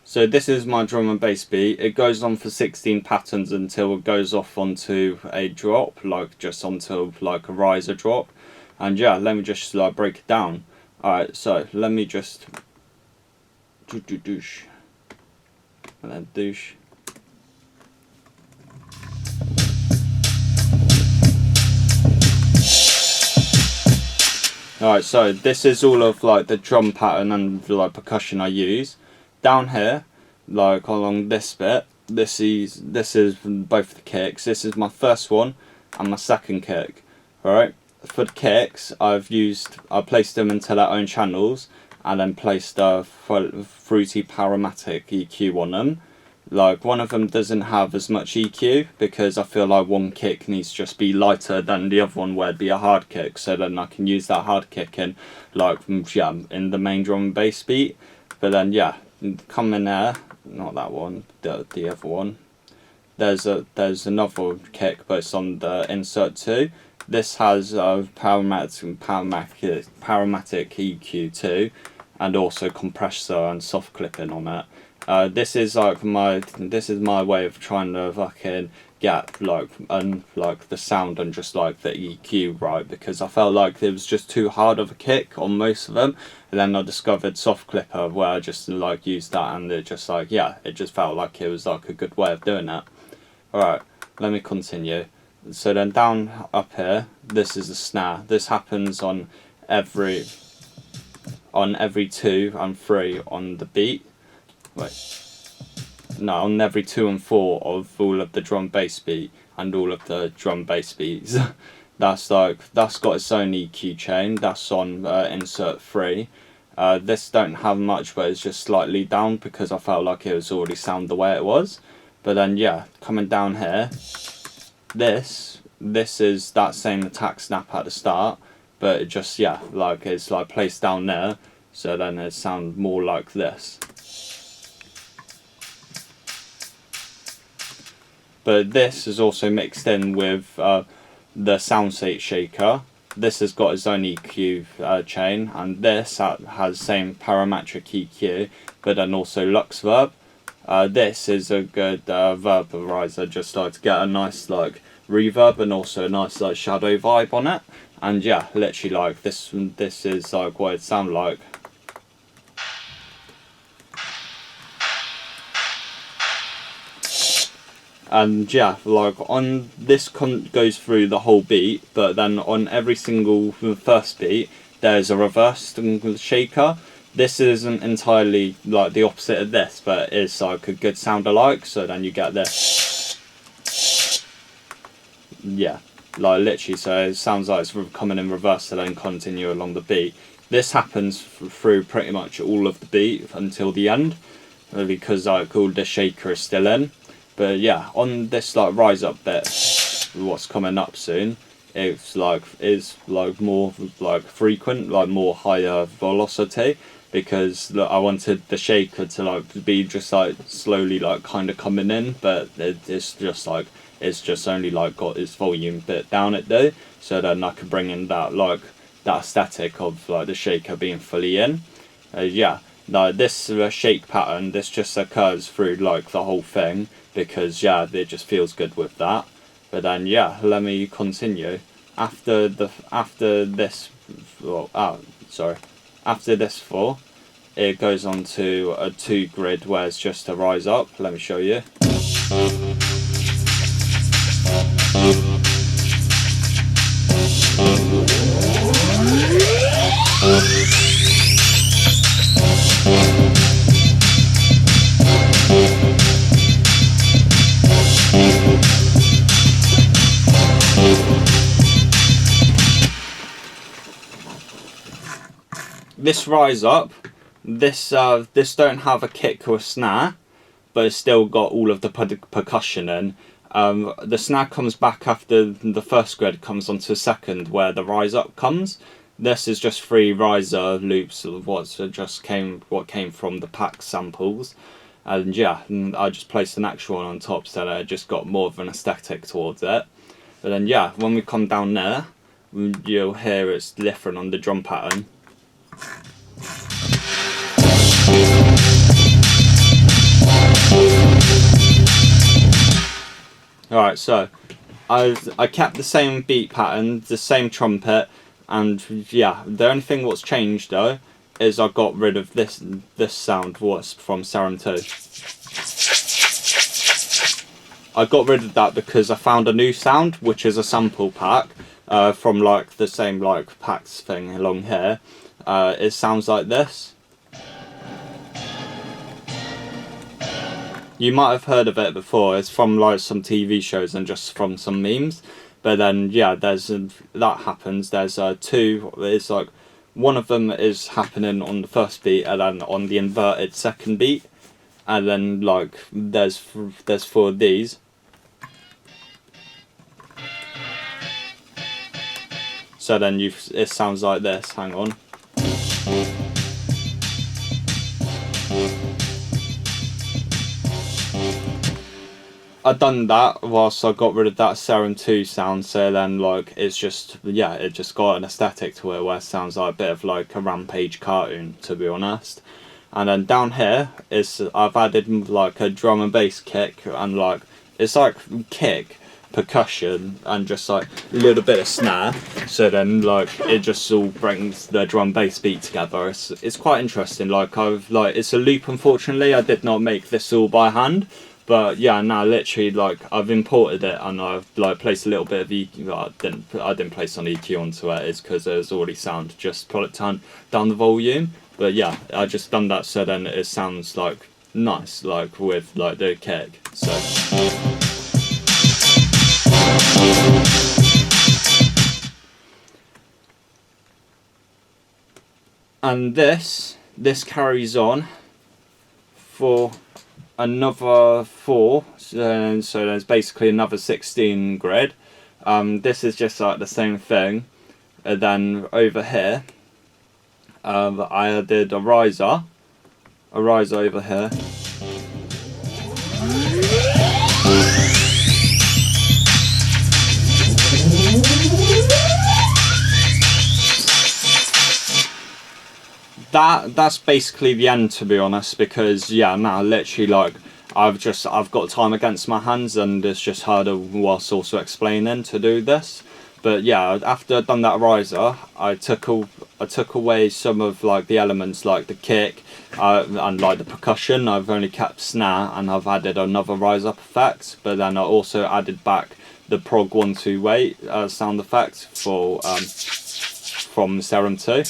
So this is my drum and bass beat. It goes on for 16 patterns until it goes off onto a drop, like just onto like a riser drop. And yeah, let me just like break it down. Alright, so let me just douche and then douche. Alright, so this is all of like the drum pattern and like percussion I use. Down here, like along this bit, this is both the kicks. This is my first one and my second kick. Alright, for the kicks, I placed them into their own channels and then placed a Fruity Powermatic EQ on them. Like one of them doesn't have as much EQ because I feel like one kick needs to just be lighter than the other one where it'd be a hard kick, so then I can use that hard kick in like yeah in the main drum and bass beat. But then yeah, come in there, not that one, the other one. There's another kick, but it's on the insert too. This has a Powermatic EQ2 and also compressor and soft clipping on it. This is my way of trying to fucking get like the sound and just like the EQ right, because I felt like it was just too hard of a kick on most of them, and then I discovered soft clipper where I just like used that, and it just like yeah, it just felt like it was like a good way of doing it. Alright, let me continue. So then down up here, this is a snare. This happens on every 2 and 3 on the beat. On every 2 and 4 of all of the drum bass beat and all of the drum bass beats. that's got its own EQ chain. That's on insert 3. This don't have much, but it's just slightly down because I felt like it was already sound the way it was. But then yeah, coming down here, this is that same attack snap at the start, but it just yeah, like it's like placed down there, so then it sounds more like this. But this is also mixed in with the Soundstate shaker. This has got its own EQ chain, and this has same parametric EQ, but then also Luxverb. This is a good verbalizer, just like to get a nice like reverb and also a nice like shadow vibe on it. And yeah, literally like this is like what it sounds like. And yeah, like on this goes through the whole beat, but then on every single first beat there's a reversed shaker. This isn't entirely like the opposite of this, but it's like a good sound alike, so then you get this. Yeah, like literally, so it sounds like it's coming in reverse to then continue along the beat. This happens through pretty much all of the beat until the end, because like all the shaker is still in. But yeah, on this like rise up bit, what's coming up soon, is like more like frequent, like more higher velocity, because look, I wanted the shaker to like be just like slowly like kind of coming in, but it's just only like got its volume bit down it though, so then I could bring in that like that static of like the shaker being fully in. Yeah, now this shake pattern, this just occurs through like the whole thing, because yeah, it just feels good with that. But then yeah, let me continue. After this 4, it goes on to a 2 grid where it's just a rise up. Let me show you. This rise up, this don't have a kick or a snare, but it's still got all of the percussion in. The snare comes back after the first grid comes onto the second where the rise up comes. This is just 3 riser loops of what came from the pack samples, and yeah, I just placed an actual one on top, so that it just got more of an aesthetic towards it. But then yeah, when we come down there, you'll hear it's different on the drum pattern. Right, so I kept the same beat pattern, the same trumpet, and yeah, the only thing what's changed though is I got rid of this sound was from Serum 2. I got rid of that because I found a new sound, which is a sample pack from like the same like packs thing along here. It sounds like this. You might have heard of it before. It's from like some TV shows and just from some memes. But then yeah, there's that happens. There's two. It's like one of them is happening on the first beat and then on the inverted second beat, and then like there's 4 of these. So then it sounds like this. Hang on. I've done that whilst I got rid of that Serum 2 sound, so then like it's just, yeah, it just got an aesthetic to it where it sounds like a bit of like a Rampage cartoon, to be honest. And then down here is I've added like a drum and bass kick, and like it's like kick, percussion, and just like a little bit of snare, so then like it just all brings the drum bass beat together. It's quite interesting. Like it's a loop. Unfortunately I did not make this all by hand. But yeah, now literally like I've imported it and I've like placed a little bit of EQ. I didn't place some EQ onto it. It's because there's already sound. Just turn down the volume. But yeah, I just done that so then it sounds like nice, like with like the kick. So. And this carries on for another 4, so there's basically another 16 grid. This is just like the same thing, and then over here I added a riser over here. That's basically the end, to be honest, because yeah, now literally like I've got time against my hands and it's just harder whilst also explaining to do this. But yeah, after I'd done that riser, I took away some of like the elements like the kick and like the percussion. I've only kept snare and I've added another rise up effect, but then I also added back the prog 128 sound effect for from Serum 2.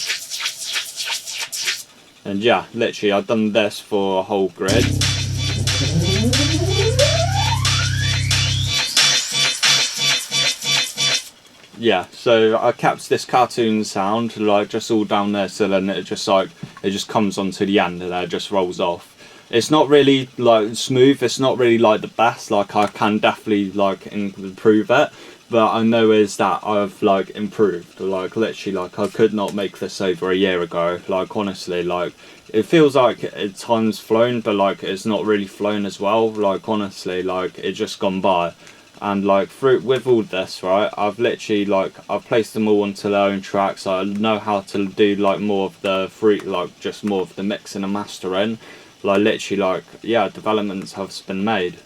And yeah, literally I've done this for a whole grid. Yeah, so I kept this cartoon sound like just all down there, so then it just comes onto the end and it just rolls off. It's not really like smooth, it's not really like the best, like I can definitely like improve it, but I know is that I've like improved. Like literally like I could not make this over a year ago. Like honestly, like it feels like time's flown, but like it's not really flown as well. Like honestly, like it's just gone by. And like with all this, right, I've literally like I've placed them all onto their own tracks. I know how to do like more of the just more of the mixing and mastering. Like literally like yeah, developments have been made.